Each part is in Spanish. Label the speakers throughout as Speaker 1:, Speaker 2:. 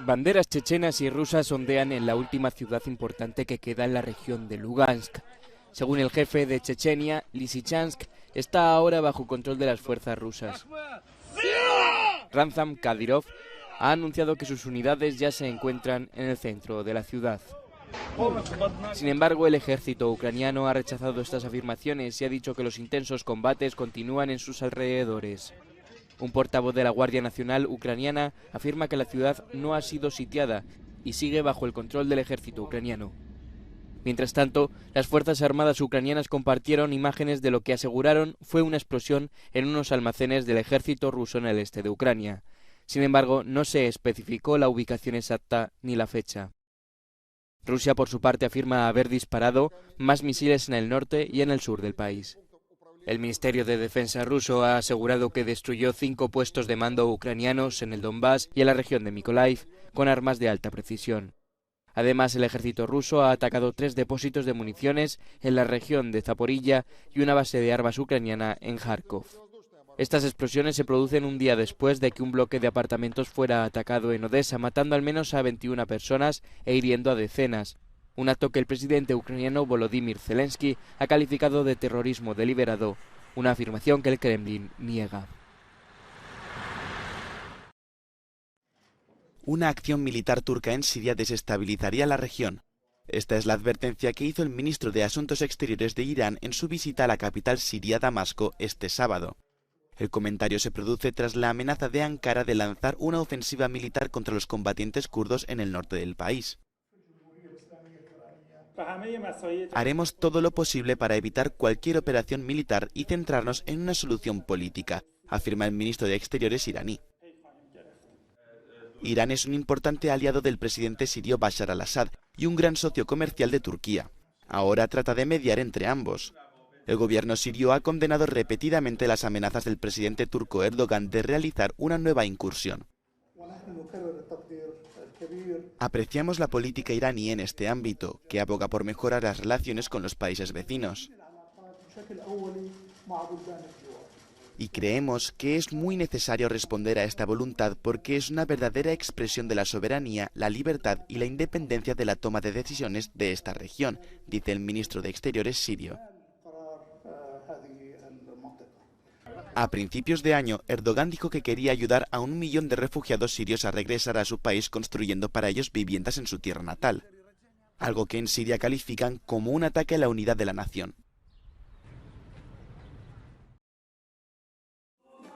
Speaker 1: Banderas chechenas y rusas ondean en la última ciudad importante que queda en la región de Lugansk. Según el jefe de Chechenia, Lysychansk está ahora bajo control de las fuerzas rusas. Ramzan Kadyrov ha anunciado que sus unidades ya se encuentran en el centro de la ciudad. Sin embargo, el ejército ucraniano ha rechazado estas afirmaciones y ha dicho que los intensos combates continúan en sus alrededores. Un portavoz de la Guardia Nacional ucraniana afirma que la ciudad no ha sido sitiada y sigue bajo el control del ejército ucraniano. Mientras tanto, las Fuerzas Armadas ucranianas compartieron imágenes de lo que aseguraron fue una explosión en unos almacenes del ejército ruso en el este de Ucrania. Sin embargo, no se especificó la ubicación exacta ni la fecha. Rusia, por su parte, afirma haber disparado más misiles en el norte y en el sur del país. El Ministerio de Defensa ruso ha asegurado que destruyó 5 puestos de mando ucranianos en el Donbass y en la región de Mykolaiv con armas de alta precisión. Además, el ejército ruso ha atacado 3 depósitos de municiones en la región de Zaporilla y una base de armas ucraniana en Kharkov. Estas explosiones se producen un día después de que un bloque de apartamentos fuera atacado en Odessa, matando al menos a 21 personas e hiriendo a decenas. Un acto que el presidente ucraniano Volodymyr Zelensky ha calificado de terrorismo deliberado, una afirmación que el Kremlin niega.
Speaker 2: Una acción militar turca en Siria desestabilizaría la región. Esta es la advertencia que hizo el ministro de Asuntos Exteriores de Irán en su visita a la capital siria, Damasco, este sábado. El comentario se produce tras la amenaza de Ankara de lanzar una ofensiva militar contra los combatientes kurdos en el norte del país. Haremos todo lo posible para evitar cualquier operación militar y centrarnos en una solución política, afirma el ministro de Exteriores iraní. Irán es un importante aliado del presidente sirio Bashar al-Assad y un gran socio comercial de Turquía. Ahora trata de mediar entre ambos. El gobierno sirio ha condenado repetidamente las amenazas del presidente turco Erdogan de realizar una nueva incursión. Apreciamos la política iraní en este ámbito, que aboga por mejorar las relaciones con los países vecinos. Y creemos que es muy necesario responder a esta voluntad porque es una verdadera expresión de la soberanía, la libertad y la independencia de la toma de decisiones de esta región, dice el ministro de Exteriores sirio. A principios de año, Erdogan dijo que quería ayudar a 1 millón de refugiados sirios a regresar a su país construyendo para ellos viviendas en su tierra natal, algo que en Siria califican como un ataque a la unidad de la nación.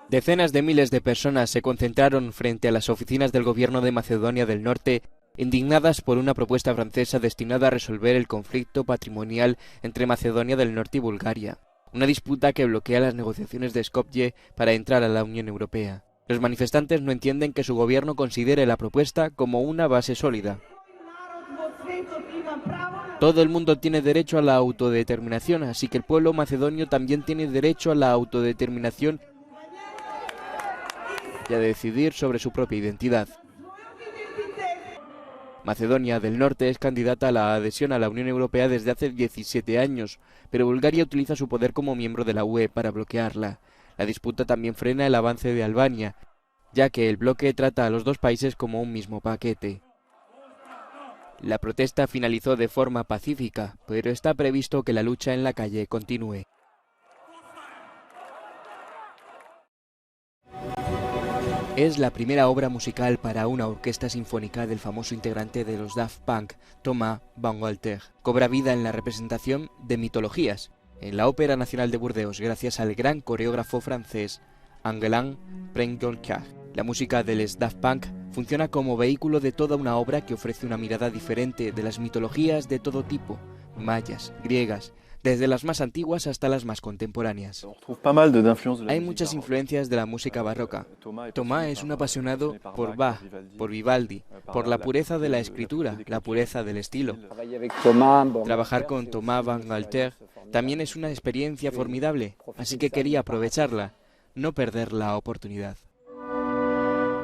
Speaker 1: Decenas de miles de personas se concentraron frente a las oficinas del gobierno de Macedonia del Norte, indignadas por una propuesta francesa destinada a resolver el conflicto patrimonial entre Macedonia del Norte y Bulgaria, una disputa que bloquea las negociaciones de Skopje para entrar a la Unión Europea. Los manifestantes no entienden que su gobierno considere la propuesta como una base sólida. Todo el mundo tiene derecho a la autodeterminación, así que el pueblo macedonio también tiene derecho a la autodeterminación y a decidir sobre su propia identidad. Macedonia del Norte es candidata a la adhesión a la Unión Europea desde hace 17 años, pero Bulgaria utiliza su poder como miembro de la UE para bloquearla. La disputa también frena el avance de Albania, ya que el bloque trata a los dos países como un mismo paquete. La protesta finalizó de forma pacífica, pero está previsto que la lucha en la calle continúe. Es la primera obra musical para una orquesta sinfónica del famoso integrante de los Daft Punk, Thomas Bangalter. Cobra vida en la representación de mitologías en la Ópera Nacional de Burdeos gracias al gran coreógrafo francés Angelin Prengolkar. La música de los Daft Punk funciona como vehículo de toda una obra que ofrece una mirada diferente de las mitologías de todo tipo, mayas, griegas, desde las más antiguas hasta las más contemporáneas. Hay muchas influencias de la música barroca. Thomas es un apasionado por Bach, por Vivaldi, por la pureza de la escritura, la pureza del estilo. Trabajar con Thomas Bangalter también es una experiencia formidable, así que quería aprovecharla, no perder la oportunidad.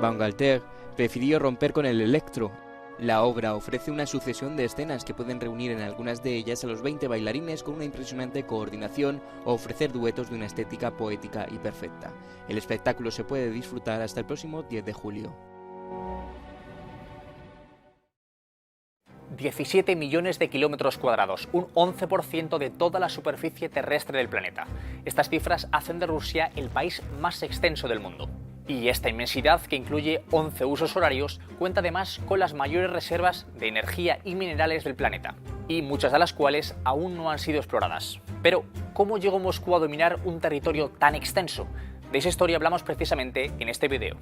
Speaker 1: Bangalter prefirió romper con el electro. La obra ofrece una sucesión de escenas que pueden reunir en algunas de ellas a los 20 bailarines con una impresionante coordinación o ofrecer duetos de una estética poética y perfecta. El espectáculo se puede disfrutar hasta el próximo 10 de julio.
Speaker 3: 17 millones de kilómetros cuadrados, un 11% de toda la superficie terrestre del planeta. Estas cifras hacen de Rusia el país más extenso del mundo. Y esta inmensidad, que incluye 11 usos horarios, cuenta además con las mayores reservas de energía y minerales del planeta, y muchas de las cuales aún no han sido exploradas. Pero, ¿cómo llegó Moscú a dominar un territorio tan extenso? De esa historia hablamos precisamente en este video.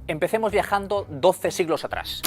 Speaker 3: Empecemos viajando 12 siglos atrás.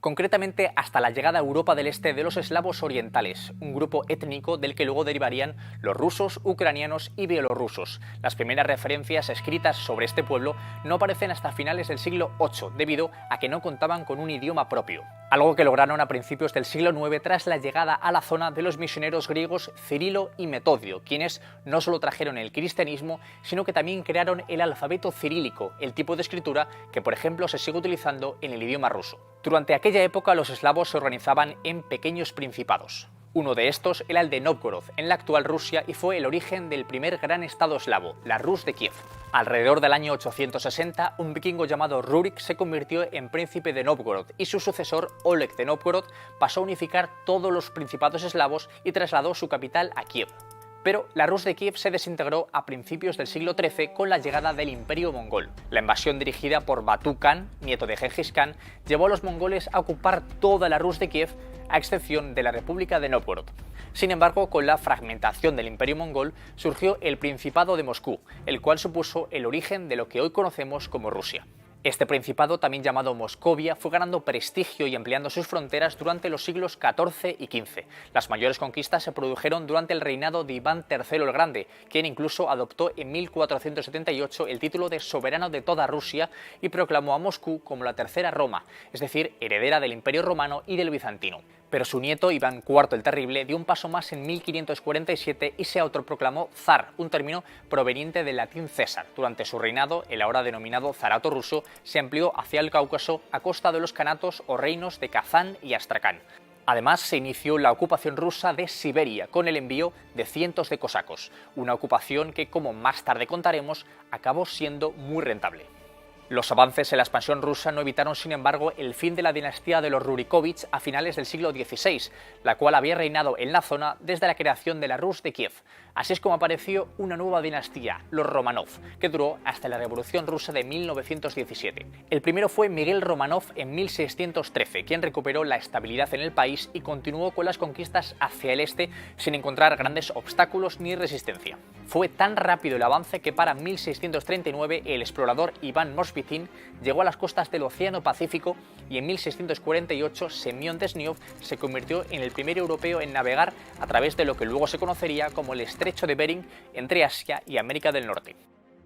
Speaker 3: Concretamente hasta la llegada a Europa del Este de los eslavos orientales, un grupo étnico del que luego derivarían los rusos, ucranianos y bielorrusos. Las primeras referencias escritas sobre este pueblo no aparecen hasta finales del siglo VIII, debido a que no contaban con un idioma propio. Algo que lograron a principios del siglo IX tras la llegada a la zona de los misioneros griegos Cirilo y Metodio, quienes no solo trajeron el cristianismo, sino que también crearon el alfabeto cirílico, el tipo de escritura que por ejemplo se sigue utilizando en el idioma ruso. Durante aquella época los eslavos se organizaban en pequeños principados. Uno de estos era el de Nóvgorod, en la actual Rusia, y fue el origen del primer gran estado eslavo, la Rus de Kiev. Alrededor del año 860, un vikingo llamado Rurik se convirtió en príncipe de Nóvgorod y su sucesor, Oleg de Nóvgorod, pasó a unificar todos los principados eslavos y trasladó su capital a Kiev. Pero la Rus de Kiev se desintegró a principios del siglo XIII con la llegada del Imperio Mongol. La invasión dirigida por Batú Khan, nieto de Gengis Khan, llevó a los mongoles a ocupar toda la Rus de Kiev, a excepción de la República de Nóvgorod. Sin embargo, con la fragmentación del Imperio Mongol surgió el Principado de Moscú, el cual supuso el origen de lo que hoy conocemos como Rusia. Este principado, también llamado Moscovia, fue ganando prestigio y ampliando sus fronteras durante los siglos XIV y XV. Las mayores conquistas se produjeron durante el reinado de Iván III el Grande, quien incluso adoptó en 1478 el título de soberano de toda Rusia y proclamó a Moscú como la tercera Roma, es decir, heredera del Imperio Romano y del Bizantino. Pero su nieto, Iván IV el Terrible, dio un paso más en 1547 y se autoproclamó zar, un término proveniente del latín César. Durante su reinado, el ahora denominado zarato ruso se amplió hacia el Cáucaso a costa de los kanatos o reinos de Kazán y Astracán. Además, se inició la ocupación rusa de Siberia con el envío de cientos de cosacos, una ocupación que, como más tarde contaremos, acabó siendo muy rentable. Los avances en la expansión rusa no evitaron, sin embargo, el fin de la dinastía de los Rurikovich a finales del siglo XVI, la cual había reinado en la zona desde la creación de la Rus de Kiev. Así es como apareció una nueva dinastía, los Romanov, que duró hasta la Revolución Rusa de 1917. El primero fue Miguel Romanov en 1613, quien recuperó la estabilidad en el país y continuó con las conquistas hacia el este sin encontrar grandes obstáculos ni resistencia. Fue tan rápido el avance que para 1639 el explorador Iván Mosvitin llegó a las costas del Océano Pacífico y en 1648 Semyon Desniov se convirtió en el primer europeo en navegar a través de lo que luego se conocería como el Estrecho de Bering entre Asia y América del Norte.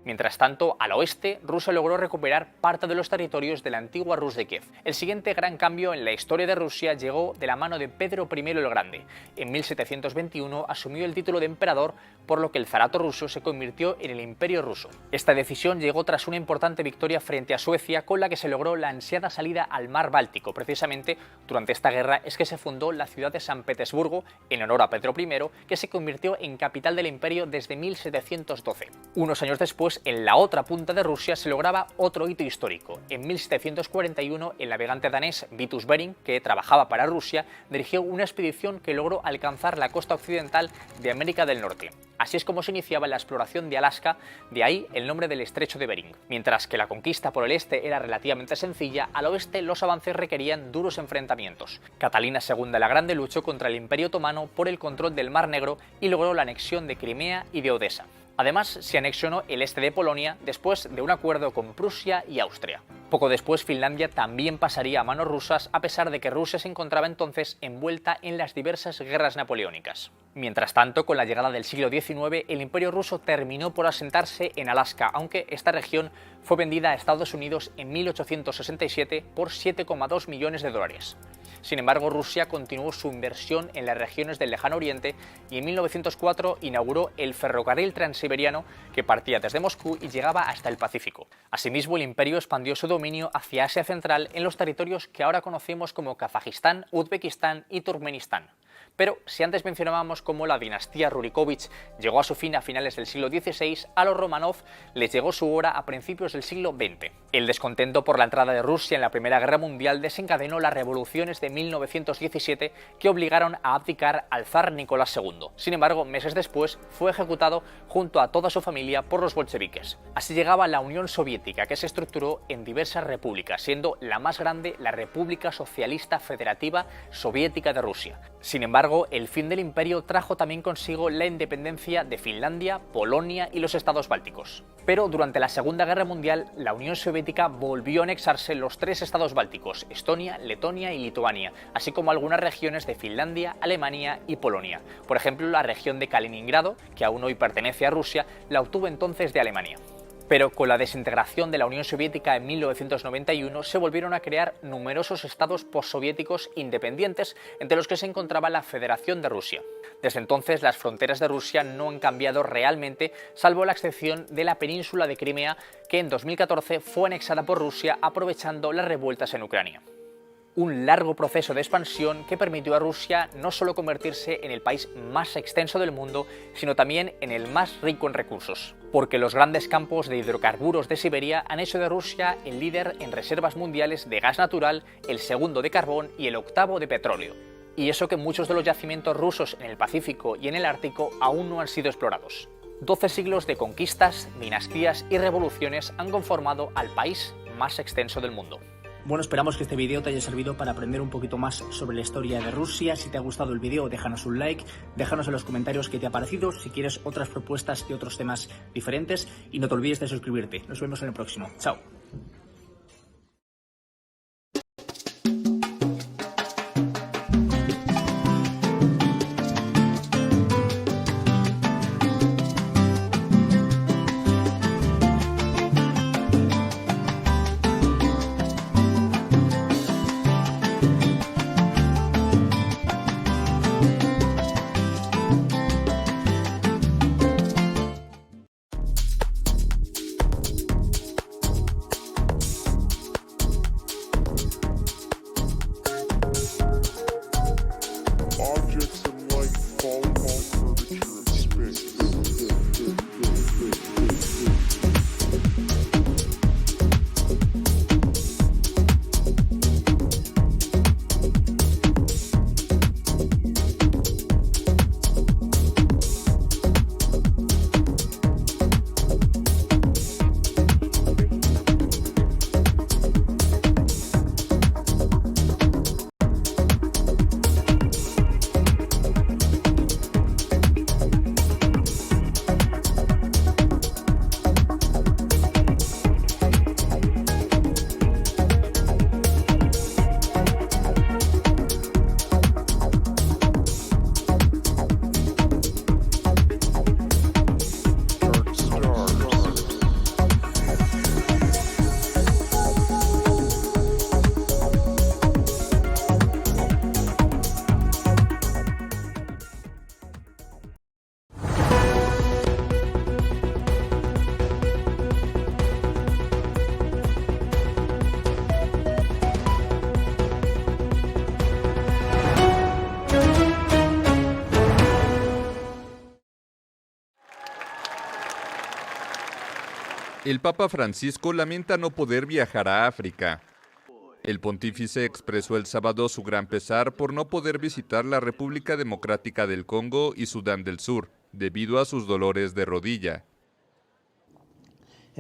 Speaker 3: Mientras tanto, al oeste, Rusia logró recuperar parte de los territorios de la antigua Rus de Kiev. El siguiente gran cambio en la historia de Rusia llegó de la mano de Pedro I el Grande. En 1721 asumió el título de emperador, por lo que el zarato ruso se convirtió en el Imperio Ruso. Esta decisión llegó tras una importante victoria frente a Suecia, con la que se logró la ansiada salida al mar Báltico. Precisamente durante esta guerra es que se fundó la ciudad de San Petersburgo, en honor a Pedro I, que se convirtió en capital del imperio desde 1712. Unos años después, en la otra punta de Rusia se lograba otro hito histórico. En 1741, el navegante danés Vitus Bering, que trabajaba para Rusia, dirigió una expedición que logró alcanzar la costa occidental de América del Norte. Así es como se iniciaba la exploración de Alaska, de ahí el nombre del Estrecho de Bering. Mientras que la conquista por el este era relativamente sencilla, al oeste los avances requerían duros enfrentamientos. Catalina II la Grande luchó contra el Imperio Otomano por el control del Mar Negro y logró la anexión de Crimea y de Odesa. Además, se anexionó el este de Polonia después de un acuerdo con Prusia y Austria. Poco después, Finlandia también pasaría a manos rusas, a pesar de que Rusia se encontraba entonces envuelta en las diversas guerras napoleónicas. Mientras tanto, con la llegada del siglo XIX, el Imperio ruso terminó por asentarse en Alaska, aunque esta región fue vendida a Estados Unidos en 1867 por $7,2 millones. Sin embargo, Rusia continuó su inversión en las regiones del Lejano Oriente y en 1904 inauguró el ferrocarril transiberiano que partía desde Moscú y llegaba hasta el Pacífico. Asimismo, el imperio expandió su dominio hacia Asia Central en los territorios que ahora conocemos como Kazajistán, Uzbekistán y Turkmenistán. Pero si antes mencionábamos cómo la dinastía Rurikovich llegó a su fin a finales del siglo XVI, a los Romanov les llegó su hora a principios del siglo XX. El descontento por la entrada de Rusia en la Primera Guerra Mundial desencadenó las revoluciones de 1917 que obligaron a abdicar al zar Nicolás II. Sin embargo, meses después fue ejecutado junto a toda su familia por los bolcheviques. Así llegaba la Unión Soviética, que se estructuró en diversas repúblicas, siendo la más grande la República Socialista Federativa Soviética de Rusia. Sin embargo, el fin del imperio trajo también consigo la independencia de Finlandia, Polonia y los estados bálticos. Pero durante la Segunda Guerra Mundial, la Unión Soviética volvió a anexarse los tres estados bálticos, Estonia, Letonia y Lituania, así como algunas regiones de Finlandia, Alemania y Polonia. Por ejemplo, la región de Kaliningrado, que aún hoy pertenece a Rusia, la obtuvo entonces de Alemania. Pero con la desintegración de la Unión Soviética en 1991 se volvieron a crear numerosos estados postsoviéticos independientes, entre los que se encontraba la Federación de Rusia. Desde entonces las fronteras de Rusia no han cambiado realmente, salvo la excepción de la península de Crimea, que en 2014 fue anexada por Rusia aprovechando las revueltas en Ucrania. Un largo proceso de expansión que permitió a Rusia no solo convertirse en el país más extenso del mundo, sino también en el más rico en recursos. Porque los grandes campos de hidrocarburos de Siberia han hecho de Rusia el líder en reservas mundiales de gas natural, el segundo de carbón y el octavo de petróleo. Y eso que muchos de los yacimientos rusos en el Pacífico y en el Ártico aún no han sido explorados. 12 siglos de conquistas, dinastías y revoluciones han conformado al país más extenso del mundo.
Speaker 4: Bueno, esperamos que este vídeo te haya servido para aprender un poquito más sobre la historia de Rusia. Si te ha gustado el vídeo, déjanos un like, déjanos en los comentarios qué te ha parecido, si quieres otras propuestas de otros temas diferentes y no te olvides de suscribirte. Nos vemos en el próximo. Chao.
Speaker 5: Objects in light follow all curvature of space.
Speaker 6: El Papa Francisco lamenta no poder viajar a África. El pontífice expresó el sábado su gran pesar por no poder visitar la República Democrática del Congo y Sudán del Sur, debido a sus dolores de rodilla.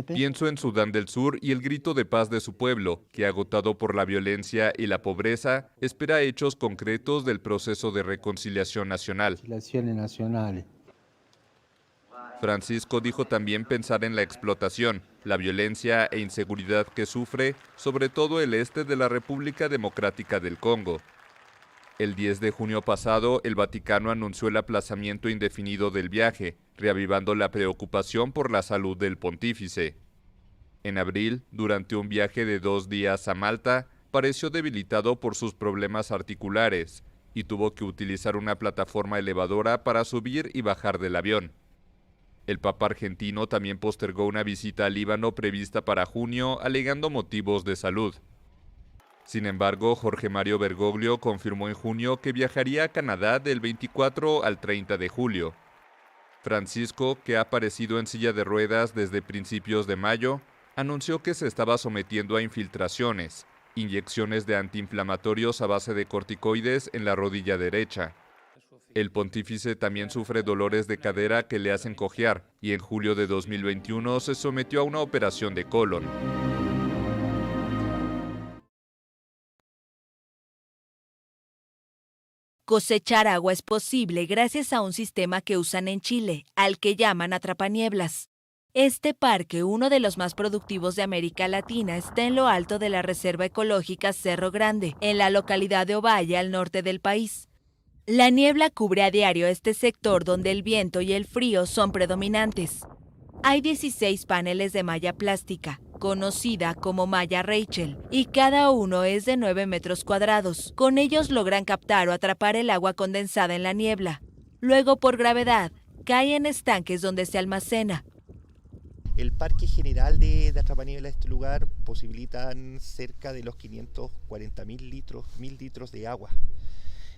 Speaker 6: Pienso en Sudán del Sur y el grito de paz de su pueblo, que agotado por la violencia y la pobreza, espera hechos concretos del proceso de reconciliación nacional. Francisco dijo también pensar en la explotación, la violencia e inseguridad que sufre, sobre todo el este de la República Democrática del Congo. El 10 de junio pasado, el Vaticano anunció el aplazamiento indefinido del viaje, reavivando la preocupación por la salud del pontífice. En abril, durante un viaje de 2 días a Malta, pareció debilitado por sus problemas articulares y tuvo que utilizar una plataforma elevadora para subir y bajar del avión. El Papa argentino también postergó una visita al Líbano prevista para junio, alegando motivos de salud. Sin embargo, Jorge Mario Bergoglio confirmó en junio que viajaría a Canadá del 24 al 30 de julio. Francisco, que ha aparecido en silla de ruedas desde principios de mayo, anunció que se estaba sometiendo a infiltraciones, inyecciones de antiinflamatorios a base de corticoides en la rodilla derecha. El pontífice también sufre dolores de cadera que le hacen cojear y en julio de 2021 se sometió a una operación de colon.
Speaker 7: Cosechar agua es posible gracias a un sistema que usan en Chile, al que llaman atrapanieblas. Este parque, uno de los más productivos de América Latina, está en lo alto de la Reserva Ecológica Cerro Grande, en la localidad de Ovalle, al norte del país. La niebla cubre a diario este sector donde el viento y el frío son predominantes. Hay 16 paneles de malla plástica, conocida como malla Rachel, y cada uno es de 9 metros cuadrados. Con ellos logran captar o atrapar el agua condensada en la niebla. Luego, por gravedad, cae en estanques donde se almacena.
Speaker 8: El parque general de atrapaniebla de este lugar posibilitan cerca de los 540.000 litros de agua.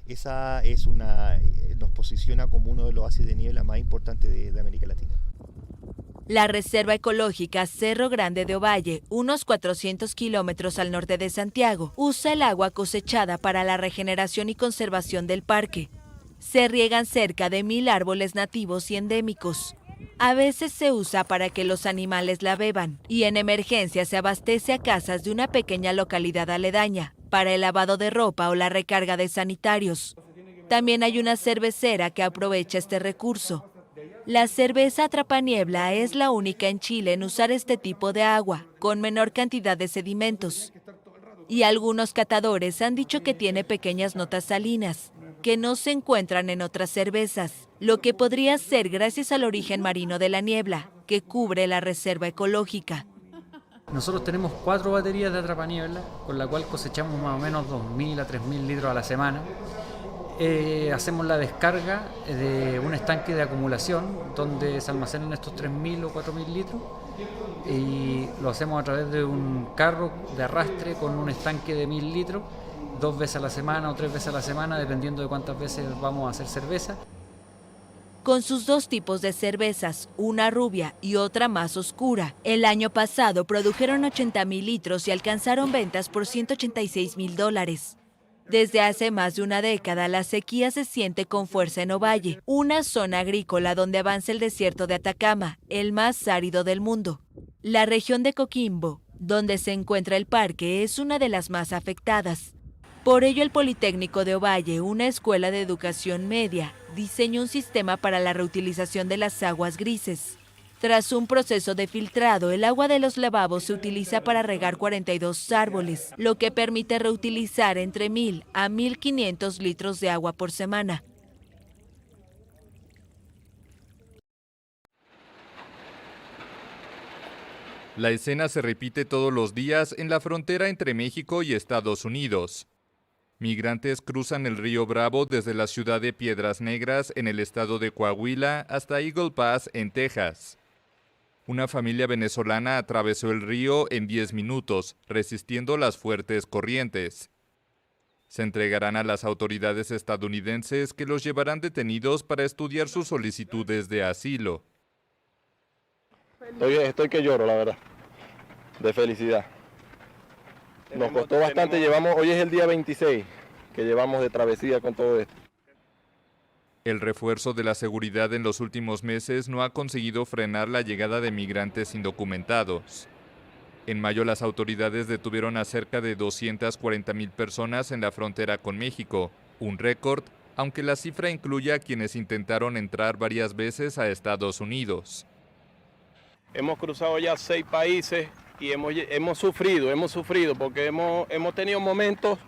Speaker 8: Esa es nos posiciona como uno de los oasis de niebla más importantes de América Latina.
Speaker 7: La Reserva Ecológica Cerro Grande de Ovalle, unos 400 kilómetros al norte de Santiago, usa el agua cosechada para la regeneración y conservación del parque. Se riegan cerca de 1.000 árboles nativos y endémicos. A veces se usa para que los animales la beban y en emergencia se abastece a casas de una pequeña localidad aledaña para el lavado de ropa o la recarga de sanitarios. También hay una cervecera que aprovecha este recurso. La cerveza atrapaniebla es la única en Chile en usar este tipo de agua, con menor cantidad de sedimentos. Y algunos catadores han dicho que tiene pequeñas notas salinas, que no se encuentran en otras cervezas, lo que podría ser gracias al origen marino de la niebla, que cubre la reserva ecológica.
Speaker 9: Nosotros tenemos 4 baterías de atrapaniebla, con la cual cosechamos más o menos 2.000 a 3.000 litros a la semana. Hacemos la descarga de un estanque de acumulación donde se almacenan estos 3.000 o 4.000 litros y lo hacemos a través de un carro de arrastre con un estanque de 1.000 litros 2 veces a la semana o 3 veces a la semana, dependiendo de cuántas veces vamos a hacer cerveza.
Speaker 7: Con sus 2 tipos de cervezas, una rubia y otra más oscura, el año pasado produjeron 80.000 litros y alcanzaron ventas por $186.000. Desde hace más de una década, la sequía se siente con fuerza en Ovalle, una zona agrícola donde avanza el desierto de Atacama, el más árido del mundo. La región de Coquimbo, donde se encuentra el parque, es una de las más afectadas. Por ello, el Politécnico de Ovalle, una escuela de educación media, diseñó un sistema para la reutilización de las aguas grises. Tras un proceso de filtrado, el agua de los lavabos se utiliza para regar 42 árboles, lo que permite reutilizar entre 1.000 a 1.500 litros de agua por semana.
Speaker 6: La escena se repite todos los días en la frontera entre México y Estados Unidos. Migrantes cruzan el río Bravo desde la ciudad de Piedras Negras en el estado de Coahuila hasta Eagle Pass en Texas. Una familia venezolana atravesó el río en 10 minutos, resistiendo las fuertes corrientes. Se entregarán a las autoridades estadounidenses que los llevarán detenidos para estudiar sus solicitudes de asilo.
Speaker 10: Estoy que lloro, la verdad, de felicidad. Nos costó bastante, hoy es el día 26 que llevamos de travesía con todo esto.
Speaker 6: El refuerzo de la seguridad en los últimos meses no ha conseguido frenar la llegada de migrantes indocumentados. En mayo las autoridades detuvieron a cerca de 240.000 personas en la frontera con México, un récord, aunque la cifra incluye a quienes intentaron entrar varias veces a Estados Unidos.
Speaker 10: Hemos cruzado ya 6 países y hemos sufrido porque hemos tenido momentos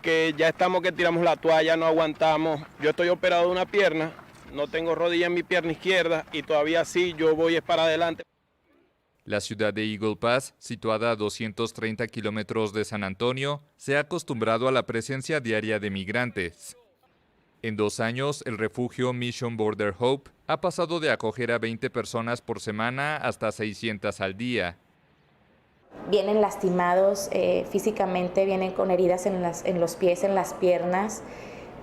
Speaker 10: que ya estamos que tiramos la toalla, no aguantamos. Yo estoy operado de una pierna, no tengo rodilla en mi pierna izquierda y todavía sí, yo voy para adelante.
Speaker 6: La ciudad de Eagle Pass, situada a 230 kilómetros de San Antonio, se ha acostumbrado a la presencia diaria de migrantes. En 2 años, el refugio Mission Border Hope ha pasado de acoger a 20 personas por semana hasta 600 al día.
Speaker 11: Vienen lastimados físicamente, vienen con heridas en los pies, en las piernas,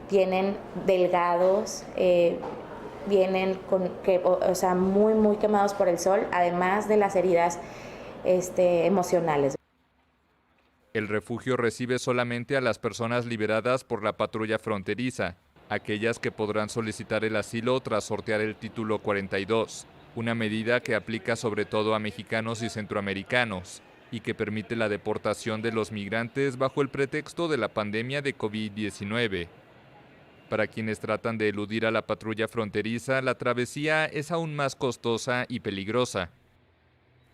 Speaker 11: vienen delgados, vienen muy quemados por el sol, además de las heridas emocionales.
Speaker 6: El refugio recibe solamente a las personas liberadas por la patrulla fronteriza, aquellas que podrán solicitar el asilo tras sortear el título 42, una medida que aplica sobre todo a mexicanos y centroamericanos y que permite la deportación de los migrantes bajo el pretexto de la pandemia de COVID-19. Para quienes tratan de eludir a la patrulla fronteriza, la travesía es aún más costosa y peligrosa.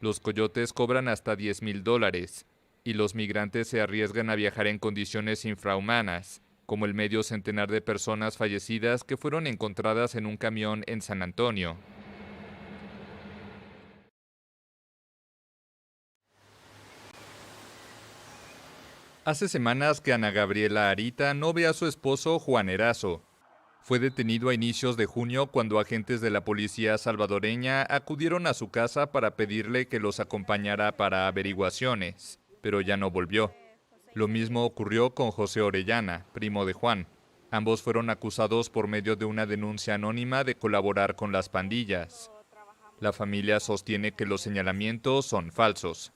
Speaker 6: Los coyotes cobran hasta $10,000 y los migrantes se arriesgan a viajar en condiciones infrahumanas, como el medio centenar de personas fallecidas que fueron encontradas en un camión en San Antonio. Hace semanas que Ana Gabriela Arita no ve a su esposo Juan Erazo. Fue detenido a inicios de junio cuando agentes de la policía salvadoreña acudieron a su casa para pedirle que los acompañara para averiguaciones, pero ya no volvió. Lo mismo ocurrió con José Orellana, primo de Juan. Ambos fueron acusados por medio de una denuncia anónima de colaborar con las pandillas. La familia sostiene que los señalamientos son falsos.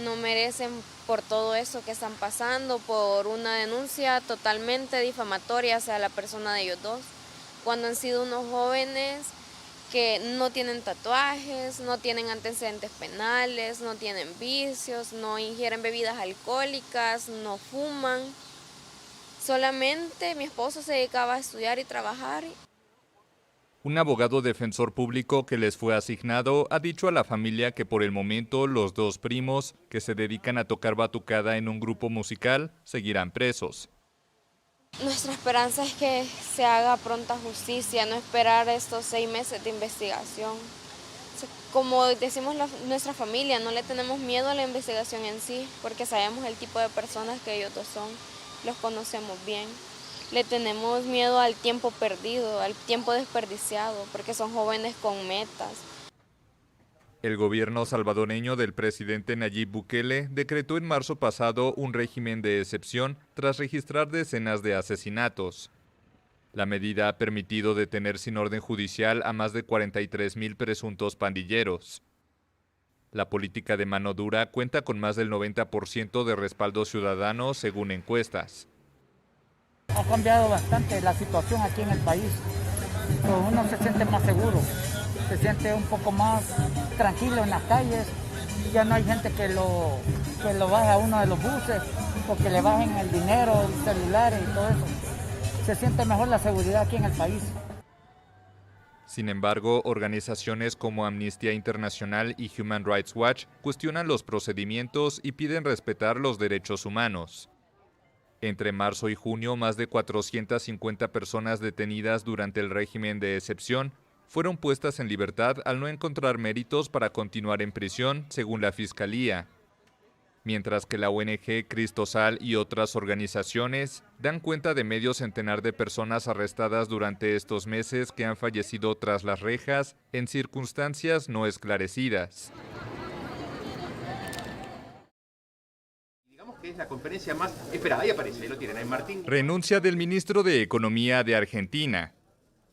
Speaker 12: No merecen por todo eso que están pasando, por una denuncia totalmente difamatoria hacia la persona de ellos dos, cuando han sido unos jóvenes que no tienen tatuajes, no tienen antecedentes penales, no tienen vicios, no ingieren bebidas alcohólicas, no fuman. Solamente mi esposo se dedicaba a estudiar y trabajar.
Speaker 6: Un abogado defensor público que les fue asignado ha dicho a la familia que por el momento los dos primos, que se dedican a tocar batucada en un grupo musical, seguirán presos.
Speaker 12: Nuestra esperanza es que se haga pronta justicia, no esperar estos 6 meses de investigación. Como decimos nuestra familia, no le tenemos miedo a la investigación en sí, porque sabemos el tipo de personas que ellos dos son, los conocemos bien. Le tenemos miedo al tiempo perdido, al tiempo desperdiciado, porque son jóvenes con metas.
Speaker 6: El gobierno salvadoreño del presidente Nayib Bukele decretó en marzo pasado un régimen de excepción tras registrar decenas de asesinatos. La medida ha permitido detener sin orden judicial a más de 43,000 presuntos pandilleros. La política de mano dura cuenta con más del 90% de respaldo ciudadano según encuestas.
Speaker 13: Ha cambiado bastante la situación aquí en el país. Uno se siente más seguro, se siente un poco más tranquilo en las calles. Ya no hay gente que lo baje a uno de los buses o que le bajen el dinero, el celular y todo eso. Se siente mejor la seguridad aquí en el país.
Speaker 6: Sin embargo, organizaciones como Amnistía Internacional y Human Rights Watch cuestionan los procedimientos y piden respetar los derechos humanos. Entre marzo y junio, más de 450 personas detenidas durante el régimen de excepción fueron puestas en libertad al no encontrar méritos para continuar en prisión, según la Fiscalía. Mientras que la ONG Cristosal y otras organizaciones dan cuenta de medio centenar de personas arrestadas durante estos meses que han fallecido tras las rejas en circunstancias no esclarecidas.
Speaker 14: Que es la conferencia más esperada. Ahí aparece, ahí lo tienen, ahí Martín.
Speaker 6: Renuncia del ministro de Economía de Argentina.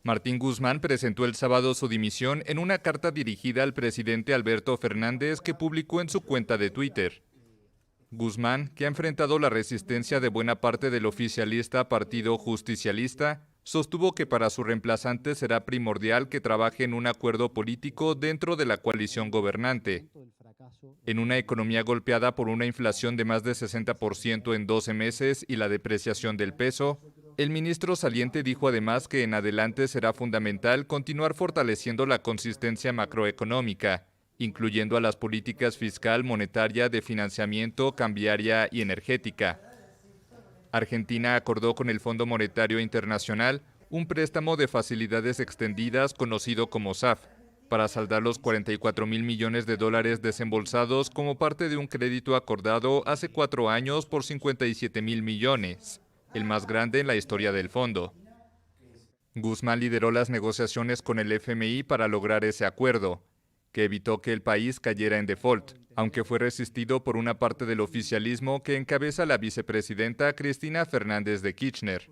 Speaker 6: Martín Guzmán presentó el sábado su dimisión en una carta dirigida al presidente Alberto Fernández que publicó en su cuenta de Twitter. Guzmán, que ha enfrentado la resistencia de buena parte del oficialista Partido Justicialista, sostuvo que para su reemplazante será primordial que trabaje en un acuerdo político dentro de la coalición gobernante. En una economía golpeada por una inflación de más de 60% en 12 meses y la depreciación del peso, el ministro saliente dijo además que en adelante será fundamental continuar fortaleciendo la consistencia macroeconómica, incluyendo a las políticas fiscal, monetaria, de financiamiento, cambiaria y energética. Argentina acordó con el Fondo Monetario Internacional un préstamo de facilidades extendidas conocido como SAF, para saldar los $44,000 millones desembolsados como parte de un crédito acordado hace 4 años por $57,000 millones, el más grande en la historia del fondo. Guzmán lideró las negociaciones con el FMI para lograr ese acuerdo. que evitó que el país cayera en default, aunque fue resistido por una parte del oficialismo que encabeza la vicepresidenta Cristina Fernández de Kirchner.